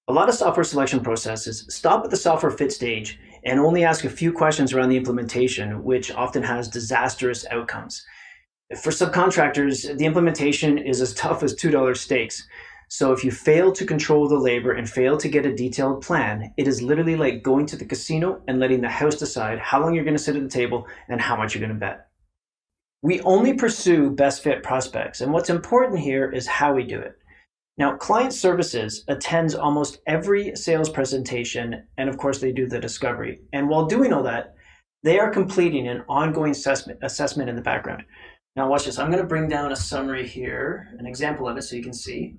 A lot of software selection processes stop at the software fit stage and only ask a few questions around the implementation, which often has disastrous outcomes. For subcontractors, the implementation is as tough as $2 steaks. So if you fail to control the labor and fail to get a detailed plan, it is literally like going to the casino and letting the house decide how long you're going to sit at the table and how much you're going to bet. We only pursue best fit prospects, and what's important here is how we do it. Now, client services attends almost every sales presentation, and of course they do the discovery. And while doing all that, they are completing an ongoing assessment in the background. Now watch this, I'm going to bring down a summary here, an example of it so you can see.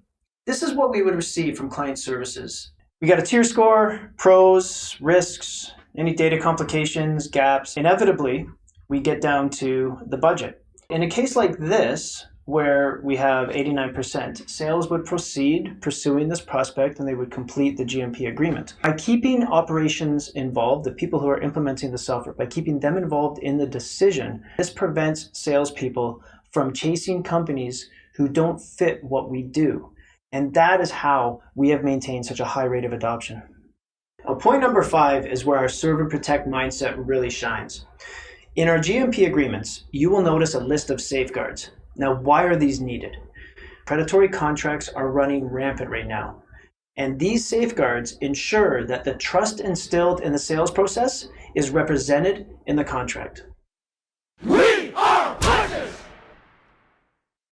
This is what we would receive from client services. We got a tier score, pros, risks, any data complications, gaps. Inevitably, we get down to the budget. In a case like this, where we have 89%, sales would proceed pursuing this prospect and they would complete the GMP agreement. By keeping operations involved, the people who are implementing the software, by keeping them involved in the decision, this prevents salespeople from chasing companies who don't fit what we do. And that is how we have maintained such a high rate of adoption. Now, point number 5 is where our serve and protect mindset really shines. In our GMP agreements, you will notice a list of safeguards. Now, why are these needed? Predatory contracts are running rampant right now. And these safeguards ensure that the trust instilled in the sales process is represented in the contract.